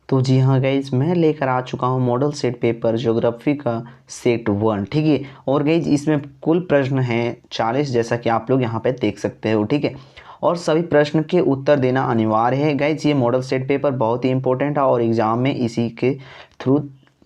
तो जी हाँ गाइज, मैं लेकर आ चुका हूँ मॉडल सेट पेपर ज्योग्राफी का सेट 1। ठीक है। और गाइज इसमें कुल प्रश्न हैं 40, जैसा कि आप लोग यहाँ पे देख सकते हो। ठीक है। और सभी प्रश्न के उत्तर देना अनिवार्य है गाइज। ये मॉडल सेट पेपर बहुत ही इंपॉर्टेंट है और एग्जाम में इसी के थ्रू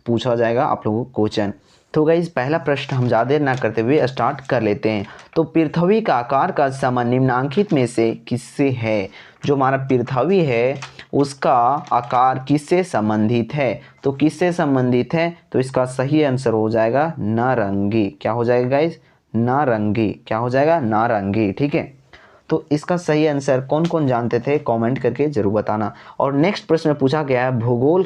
पूछा जाएगा आप लोगों को क्वेश्चन। तो गाइज पहला प्रश्न हम ज़्यादा देर ना करते हुए स्टार्ट कर लेते हैं। तो पृथ्वी का आकार का समान निम्नांकित में से किससे है? जो हमारा पृथ्वी है उसका आकार किससे संबंधित है? तो किससे संबंधित है? तो इसका सही आंसर हो जाएगा नारंगी। क्या हो जाएगा गाइज? नारंगी। क्या हो जाएगा? नारंगी। ठीक है। तो इसका सही आंसर कौन कौन जानते थे कमेंट करके जरूर बताना। और नेक्स्ट प्रश्न में पूछा गया है भूगोल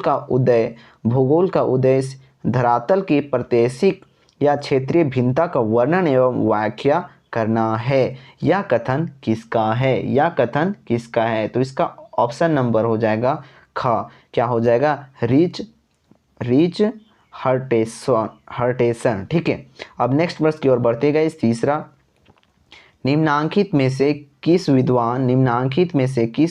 का उद्देश्य धरातल की प्रादेशिक या क्षेत्रीय भिन्नता का वर्णन एवं व्याख्या करना है। यह कथन किसका है? यह कथन किसका है? तो इसका ऑप्शन नंबर हो जाएगा ख। क्या हो जाएगा? रिच हर्टेसन। ठीक है। अब नेक्स्ट प्रश्न की ओर बढ़ते गए। तीसरा, निम्नांकित में से किस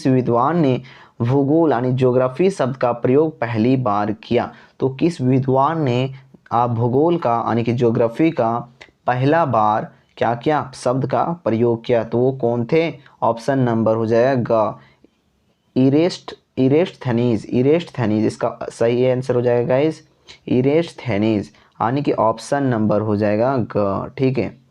विद्वान ने भूगोल यानी ज्योग्राफी शब्द का प्रयोग पहली बार किया? तो किस विद्वान ने भूगोल का यानी कि ज्योग्राफी का पहला बार क्या किया? शब्द का प्रयोग किया। तो वो कौन थे? ऑप्शन नंबर हो जाएगा ग, इरेस्टथेनीज। इसका सही आंसर हो जाएगा गाइस इरेस्टथेनीज, यानी कि ऑप्शन नंबर हो जाएगा ग। ठीक है।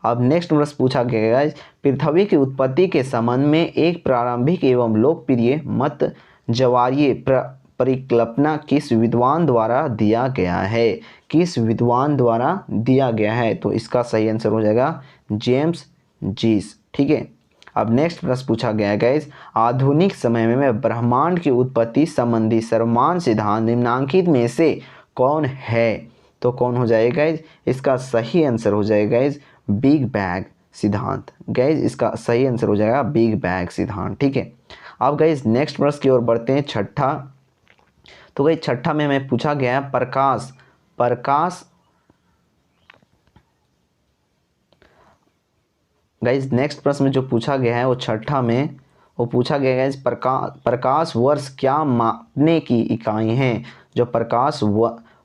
अब नेक्स्ट प्रश्न पूछा गया है पृथ्वी की उत्पत्ति के संबंध में एक प्रारंभिक एवं लोकप्रिय मत ज्वारीय परिकल्पना किस विद्वान द्वारा दिया गया है? किस विद्वान द्वारा दिया गया है? तो इसका सही आंसर हो जाएगा जेम्स जीस। ठीक है। अब नेक्स्ट प्रश्न पूछा गया है गाइस आधुनिक समय में ब्रह्मांड की उत्पत्ति संबंधी सर्वमान्य सिद्धांत निम्नांकित में से कौन है? तो कौन हो जाएगा गाइस? इसका सही आंसर हो जाएगा गाइस बिग बैंग सिद्धांत। गाइस इसका सही आंसर हो जाएगा बिग बैंग सिद्धांत। ठीक है। अब गाइस नेक्स्ट प्रश्न की ओर बढ़ते हैं। छठा, तो गाइस छठा में हमें पूछा गया है प्रकाश गाइस नेक्स्ट प्रश्न में जो पूछा गया है वो छठा में वो पूछा गया है प्रकाश वर्ष क्या मापने की इकाई है? जो प्रकाश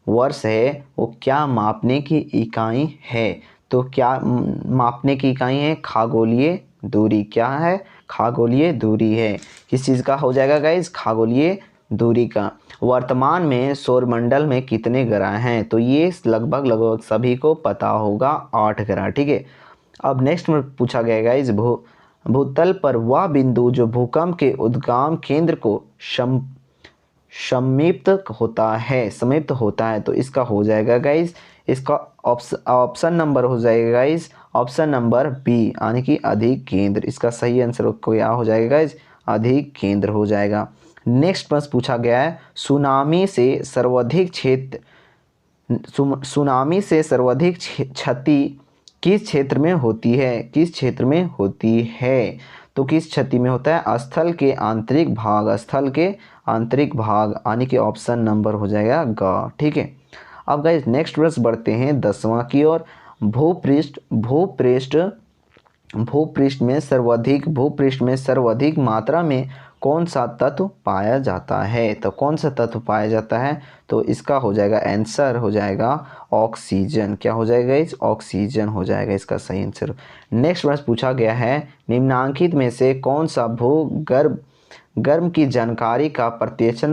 वर्ष है वो क्या मापने की इकाई है? तो क्या मापने की इकाई है? खगोलीय दूरी। क्या है? खगोलीय दूरी है। किस चीज़ का हो जाएगा गाइस? खगोलीय दूरी का। वर्तमान में सौरमंडल में कितने ग्रह हैं? तो ये लगभग सभी को पता होगा 8 ग्रह। ठीक है। अब नेक्स्ट में पूछा गया गाइस भूतल पर वह बिंदु जो भूकंप के उद्गम केंद्र को समीप्त होता है। तो इसका हो जाएगा गाइस इसका ऑप्शन नंबर हो जाएगा गाइस ऑप्शन नंबर बी, यानी कि अधिक केंद्र। इसका सही आंसर क्या हो जाएगा गाइस? अधिक केंद्र हो जाएगा। नेक्स्ट प्रश्न पूछा गया है सुनामी से सर्वाधिक क्षति किस क्षेत्र में होती है? किस क्षेत्र में होती है? तो किस क्षति में होता है? स्थल के आंतरिक भाग, यानी कि ऑप्शन नंबर हो जाएगा ग। ठीक है। अब गाइस नेक्स्ट प्रश्न बढ़ते हैं 10वां की ओर। भूपृष्ठ में सर्वाधिक मात्रा में कौन सा तत्व पाया जाता है? तो कौन सा तत्व पाया जाता है? तो इसका हो जाएगा आंसर हो जाएगा ऑक्सीजन। क्या हो जाएगा इस? ऑक्सीजन हो जाएगा इसका सही आंसर। नेक्स्ट प्रश्न पूछा गया है निम्नांकित में से कौन सा भूगर्भ की जानकारी का प्रत्यक्ष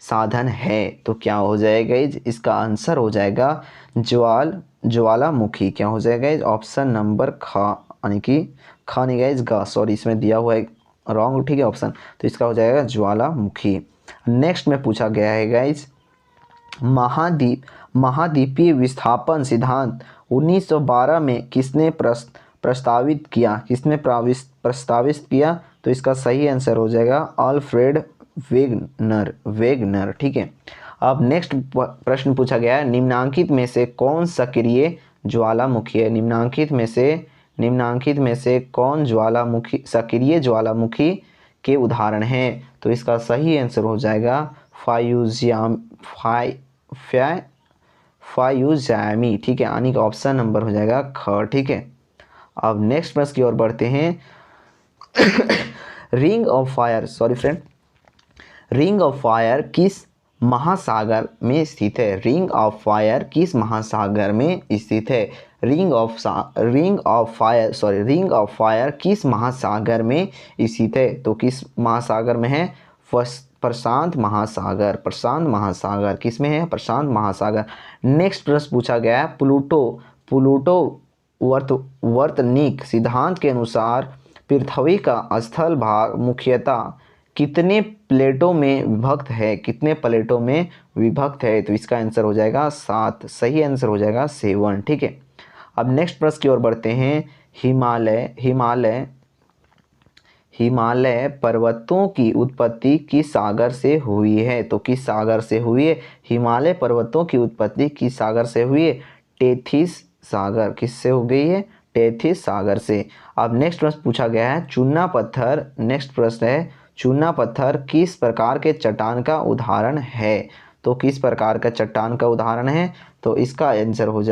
साधन है? तो क्या हो जाएगा इसका आंसर हो जाएगा ज्वालामुखी। क्या हो जाएगा? ऑप्शन नंबर ख, यानी कि ख नहीं गाइज ग, सॉरी इसमें दिया हुआ है रॉन्ग। ठीक है ऑप्शन। तो इसका हो जाएगा ज्वालामुखी। नेक्स्ट में पूछा गया है गाइज महाद्वीपीय विस्थापन सिद्धांत 1912 में किसने प्रस्तावित किया? तो इसका सही आंसर हो जाएगा अल्फ्रेड वेगनर। ठीक है। अब नेक्स्ट प्रश्न पूछा गया है निम्नांकित में से कौन सक्रिय ज्वालामुखी है? निम्नांकित में से कौन सक्रिय ज्वालामुखी के उदाहरण हैं? तो इसका सही आंसर हो जाएगा फायुजामी। ठीक है, यानी कि ऑप्शन नंबर हो जाएगा ख। ठीक है। अब नेक्स्ट प्रश्न की ओर बढ़ते हैं ring of fire ring of fire किस महासागर में स्थित है? रिंग ऑफ फायर किस महासागर में स्थित है? रिंग ऑफ फायर किस महासागर में स्थित है? तो किस महासागर में है? प्रशांत महासागर। प्रशांत महासागर किस में है? प्रशांत महासागर। नेक्स्ट प्रश्न पूछा गया है प्लूटो वर्तनिक सिद्धांत के अनुसार पृथ्वी का स्थल भाग मुख्यतः कितने प्लेटों में विभक्त है? कितने प्लेटों में विभक्त है? तो इसका आंसर हो जाएगा 7। सही आंसर हो जाएगा 7। ठीक है, अब नेक्स्ट प्रश्न की ओर बढ़ते हैं। हिमालय पर्वतों की उत्पत्ति किस सागर से हुई है? तो किस सागर से हुई है? हिमालय पर्वतों की उत्पत्ति किस सागर से हुई है? टेथिस सागर। किससे हो गई है? टेथिस सागर से। अब नेक्स्ट प्रश्न पूछा गया है चूना पत्थर। नेक्स्ट प्रश्न है चूना पत्थर किस प्रकार के चट्टान का उदाहरण है? तो किस प्रकार का चट्टान का उदाहरण है? तो इसका आंसर हो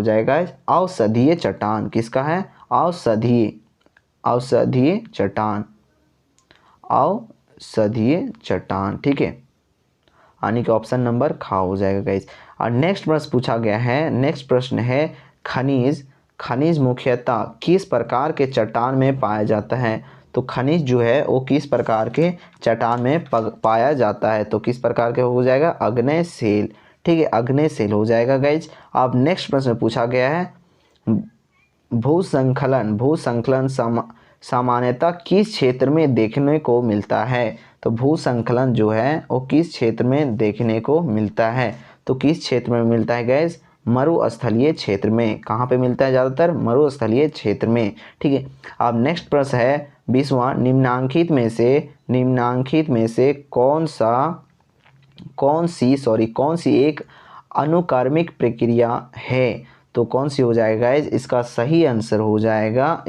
जाएगा औषधीय चट्टान। किसका है? औषधीय चट्टान। ठीक है, यानी कि ऑप्शन नंबर खा हो जाएगा गाइस। और नेक्स्ट प्रश्न पूछा गया है। नेक्स्ट प्रश्न है खनिज मुख्यतः किस प्रकार के चट्टान में पाया जाता है? तो खनिज जो है वो किस प्रकार के चट्टान में पाया जाता है? तो किस प्रकार के हो जाएगा? अग्नेयशैल। ठीक है, अग्नेयशैल हो जाएगा गाइज। अब नेक्स्ट प्रश्न पूछा गया है भूसंकलन सामान्यतः किस क्षेत्र में देखने को मिलता है? तो भूसंकलन जो है वो किस क्षेत्र में देखने को मिलता है? तो किस क्षेत्र में मिलता है गैस? मरुस्थलीय क्षेत्र में। कहाँ पे मिलता है ज़्यादातर? मरुस्थलीय क्षेत्र में। ठीक है, अब नेक्स्ट प्रश्न है 20वां निम्नांकित में से कौन सी एक अनुक्रमिक प्रक्रिया है? तो कौन सी हो जाएगा? इसका सही आंसर हो जाएगा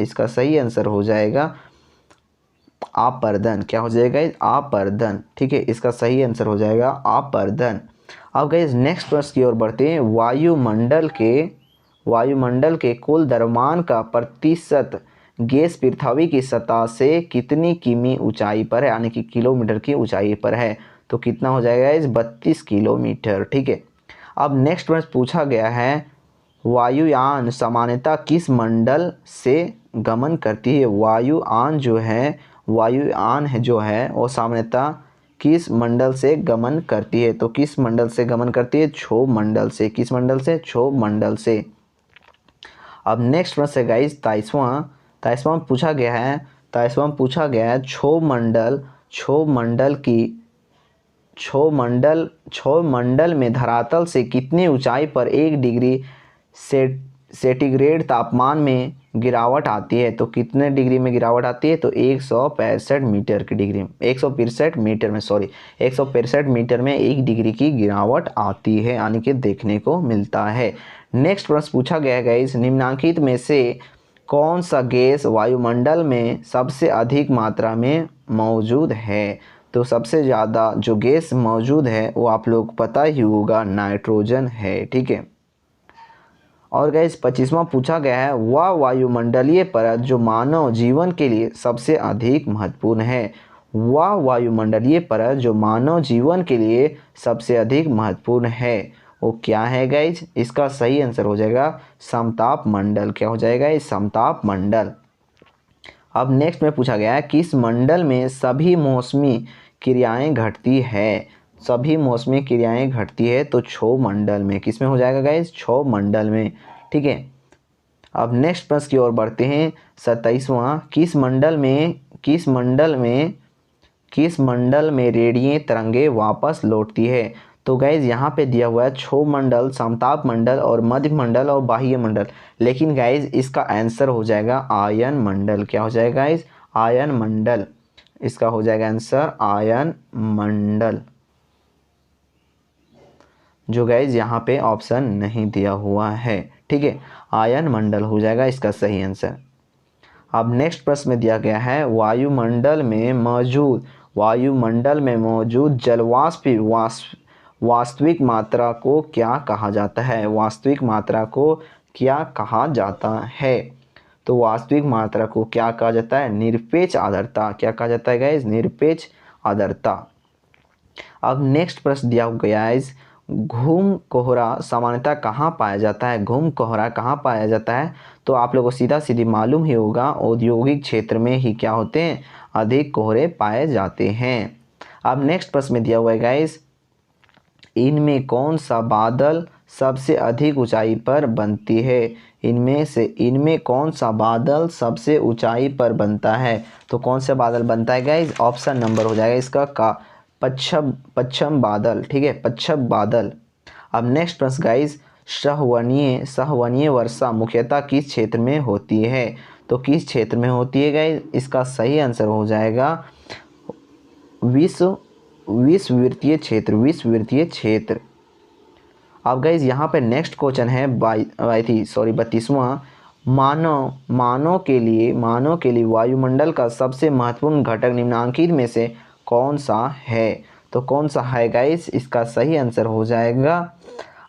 आपर्दन। क्या हो जाएगा? आपर्दन। ठीक है, इसका सही आंसर हो जाएगा आपर्दन। अब गाइस नेक्स्ट प्रश्न की ओर बढ़ते हैं। वायुमंडल के कुल द्रव्यमान का प्रतिशत गैस पृथ्वी की सतह से कितनी किमी ऊंचाई पर है? यानी कि किलोमीटर की ऊंचाई पर है। तो कितना हो जाएगा? 32 किलोमीटर। ठीक है, अब नेक्स्ट प्रश्न पूछा गया है वायुयान सामान्यतः किस मंडल से गमन करती है? वायुयान जो है वो सामान्यतः किस मंडल से गमन करती है? तो किस मंडल से गमन करती है? क्षोभ मंडल से। किस मंडल से? क्षोभ मंडल से। अब नेक्स्ट प्रश्न है गाइस 23वां पूछा गया है क्षोभ मंडल में धरातल से कितनी ऊंचाई पर 1 डिग्री सेंटीग्रेड तापमान में गिरावट आती है? तो कितने डिग्री में गिरावट आती है? तो 165 मीटर में 1 डिग्री की गिरावट आती है, यानी कि देखने को मिलता है। नेक्स्ट प्रश्न पूछा गया है इस निम्नांकित में से कौन सा गैस वायुमंडल में सबसे अधिक मात्रा में मौजूद है? तो सबसे ज़्यादा जो गैस मौजूद है वो आप लोग पता ही होगा, नाइट्रोजन है। ठीक है, और गैस 25वां पूछा गया है वह वायुमंडलीय परत जो मानव जीवन के लिए सबसे अधिक महत्वपूर्ण है। वह वायुमंडलीय परत जो मानव जीवन के लिए सबसे अधिक महत्वपूर्ण है वो क्या है गाइज? इसका सही आंसर हो जाएगा समताप मंडल। क्या हो जाएगा? इस समताप मंडल। अब नेक्स्ट में पूछा गया है किस मंडल में सभी मौसमी क्रियाएं घटती है? तो क्षोभ मंडल में। किस में हो जाएगा गाइज? क्षोभ मंडल में। ठीक है, अब नेक्स्ट प्रश्न की ओर बढ़ते हैं 27वां किस मंडल में रेडियो तरंगे वापस लौटती है? तो गाइज यहाँ पे दिया हुआ है क्षोभ मंडल, समताप मंडल और मध्य मंडल और बाह्य मंडल, लेकिन गाइज इसका आंसर हो जाएगा आयन मंडल। क्या हो जाएगा गाइज? आयन मंडल। इसका हो जाएगा आंसर आयन मंडल, जो गाइज यहाँ पे ऑप्शन नहीं दिया हुआ है। ठीक है, आयन मंडल हो जाएगा इसका सही आंसर। अब नेक्स्ट प्रश्न में दिया गया है वायुमंडल में मौजूद जलवाष्प की वास्तविक मात्रा को क्या कहा जाता है? वास्तविक मात्रा को क्या कहा जाता है? तो वास्तविक मात्रा को क्या कहा जाता है? निरपेक्ष आर्द्रता। क्या कहा जाता है गाइज? निरपेक्ष आर्द्रता। अब नेक्स्ट प्रश्न दिया गया है, घूम कोहरा सामान्यतः कहाँ पाया जाता है? घूम कोहरा कहाँ पाया जाता है? तो आप लोगों को सीधा सीधी मालूम ही होगा, औद्योगिक क्षेत्र में ही क्या होते हैं, अधिक कोहरे पाए जाते हैं। अब नेक्स्ट प्रश्न में दिया हुआ है गाइस, इनमें कौन सा बादल सबसे अधिक ऊंचाई पर बनती है? इनमें कौन सा बादल सबसे ऊंचाई पर बनता है? तो कौन सा बादल बनता है गाइस? ऑप्शन नंबर हो जाएगा इसका का पश्चिम बादल, ठीक है, पश्चिम बादल। अब नेक्स्ट प्रश्न गाइस, सहवनीय वर्षा मुख्यतः किस क्षेत्र में होती है? तो किस क्षेत्र में होती है गाइस? इसका सही आंसर हो जाएगा विषुववृत्तीय क्षेत्र। अब गाइज यहाँ पे नेक्स्ट क्वेश्चन है 32वां, मानव के लिए वायुमंडल का सबसे महत्वपूर्ण घटक निम्नलिखित में से कौन सा है? तो कौन सा है गाइज? इसका सही आंसर हो जाएगा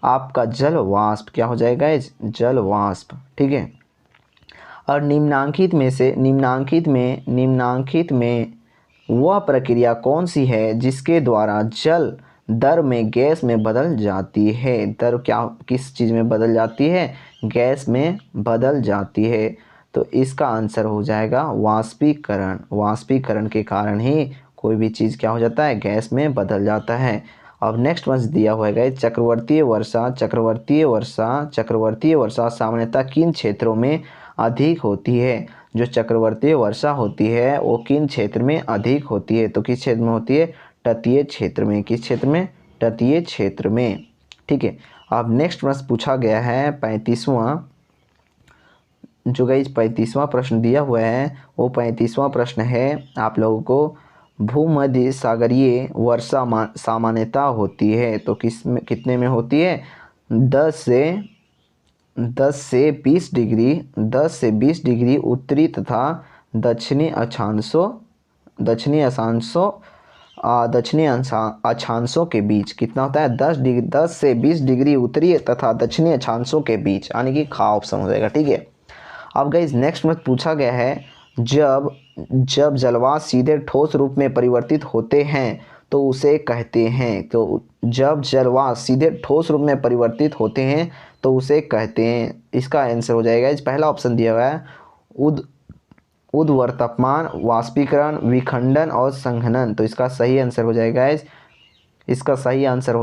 आपका जल वाष्प। क्या हो जाएगा गाइज? जल वाष्प, ठीक है। और निम्नलिखित में वह प्रक्रिया कौन सी है जिसके द्वारा जल दर में गैस में बदल जाती है? दर किस चीज़ में बदल जाती है? गैस में बदल जाती है। तो इसका आंसर हो जाएगा वाष्पीकरण। वाष्पीकरण के कारण ही कोई भी चीज़ क्या हो जाता है? गैस में बदल जाता है। अब नेक्स्ट वन दिया हुआ है चक्रवर्तीय वर्षा सामान्यतः किन क्षेत्रों में अधिक होती है? जो चक्रवर्तीय वर्षा होती है वो किन क्षेत्र में अधिक होती है? तो किस क्षेत्र में होती है? तटीय क्षेत्र में। किस क्षेत्र में? तटीय क्षेत्र में, ठीक है। अब नेक्स्ट प्रश्न पूछा गया है 35वां, जो गाइस 35वां प्रश्न दिया हुआ है वो 35वां प्रश्न है आप लोगों को, भूमध्य सागरीय वर्षा सामान्यतः होती है तो कितने में होती है? 10 से 20 डिग्री उत्तरी तथा दक्षिणी अक्षांशों के बीच। कितना होता है? 10 से 20 डिग्री उत्तरी तथा दक्षिणी अक्षांशों के बीच, यानी कि खा ऑप्शन हो जाएगा, ठीक है। अब गाइस नेक्स्ट में पूछा गया है, जब जलवाष्प सीधे ठोस रूप में परिवर्तित होते हैं तो उसे कहते हैं। तो जब जलवाष्प सीधे ठोस रूप में परिवर्तित होते हैं तो उसे कहते हैं। इसका आंसर हो जाएगा, इस पहला ऑप्शन दिया हुआ है उद्वर्तमान, वाष्पीकरण, विखंडन और संघनन। तो इसका सही आंसर हो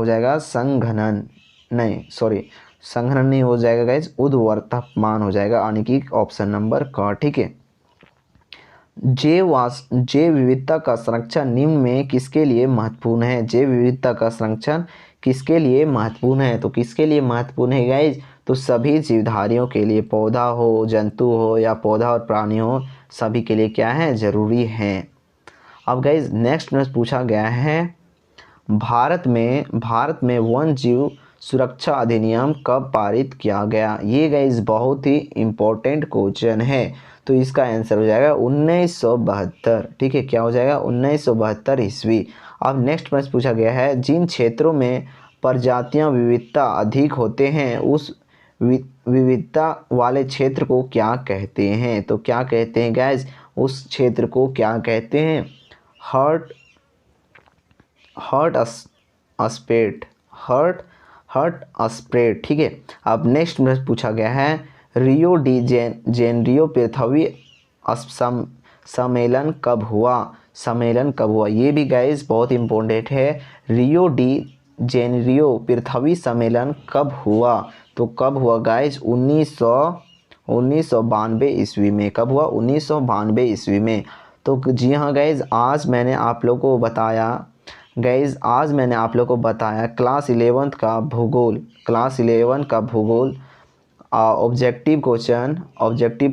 जाएगा संघनन नहीं हो जाएगा गाइज, उद्वर्तमान हो जाएगा, यानी कि ऑप्शन नंबर का, ठीक है। जैव विविधता का संरक्षण निम्न में किसके लिए महत्वपूर्ण है? जैव विविधता का संरक्षण किसके लिए महत्वपूर्ण है? तो किसके लिए महत्वपूर्ण है गाइज? तो सभी जीवधारियों के लिए, पौधा हो, जंतु हो या पौधा और प्राणी हो, सभी के लिए क्या है? जरूरी है। अब गाइज नेक्स्ट में पूछा गया है, भारत में वन जीव सुरक्षा अधिनियम कब पारित किया गया? ये गाइज बहुत ही इम्पोर्टेंट क्वेश्चन है। तो इसका आंसर हो जाएगा 1972, ठीक है। क्या हो जाएगा? 1972 ईस्वी। अब नेक्स्ट प्रश्न पूछा गया है, जिन क्षेत्रों में प्रजातियां विविधता अधिक होते हैं उस विविधता वाले क्षेत्र को क्या कहते हैं? तो क्या कहते हैं गाइज? उस क्षेत्र को क्या कहते हैं? हॉट स्प्रेड, ठीक है। अब नेक्स्ट में पूछा गया है, रियो डी जेनेरियो पृथ्वी सम्मेलन कब हुआ? ये भी गाइज बहुत इम्पोर्टेंट है। रियो डी जेनेरियो पृथ्वी सम्मेलन कब हुआ? तो कब हुआ गाइज? 1992 ईस्वी में। कब हुआ? 1992 ईस्वी में। तो जी हाँ गाइज, आज मैंने आप लोगों को बताया क्लास 11 का भूगोल objective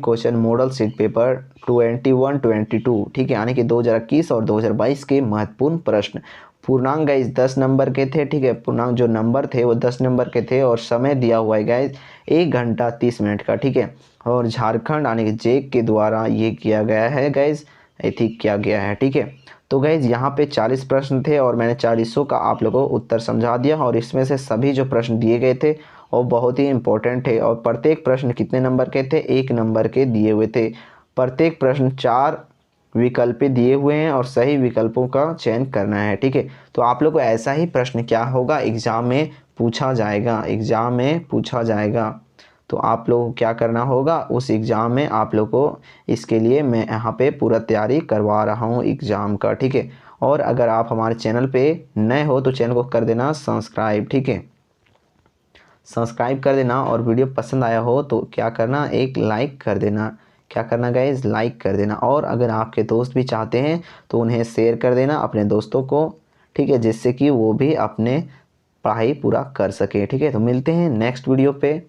question model set paper 21-22, ठीक है, यानी कि 2021 और 2022 के महत्वपूर्ण प्रश्न। पूर्णांक गाइज 10 नंबर के थे, ठीक है। पूर्णांक जो नंबर थे वो 10 नंबर के थे और समय दिया हुआ है गाइज 1 घंटा 30 मिनट का, ठीक है। और झारखंड यानी कि जेक के द्वारा ये किया गया है गाइज, एथिक किया गया है, ठीक है। तो गाइज यहाँ पे 40 प्रश्न थे और मैंने 40 का आप लोगों को उत्तर समझा दिया, और इसमें से सभी जो प्रश्न दिए गए थे वो बहुत ही इंपॉर्टेंट थे। और प्रत्येक प्रश्न कितने नंबर के थे? 1 नंबर के दिए हुए थे। प्रत्येक प्रश्न विकल्प दिए हुए हैं और सही विकल्पों का चयन करना है, ठीक है। तो आप लोग को ऐसा ही प्रश्न क्या होगा एग्ज़ाम में पूछा जाएगा। तो आप लोगों को क्या करना होगा उस एग्ज़ाम में, आप लोग को इसके लिए मैं यहाँ पे पूरा तैयारी करवा रहा हूँ एग्ज़ाम का, ठीक है। और अगर आप हमारे चैनल पे नए हो तो चैनल को कर देना सब्सक्राइब, ठीक है। सब्सक्राइब कर देना और वीडियो पसंद आया हो तो क्या करना, एक लाइक कर देना। क्या करना गाइज, लाइक कर देना। और अगर आपके दोस्त भी चाहते हैं तो उन्हें शेयर कर देना अपने दोस्तों को, ठीक है, जिससे कि वो भी अपने पढ़ाई पूरा कर सके, ठीक है। तो मिलते हैं नेक्स्ट वीडियो पे।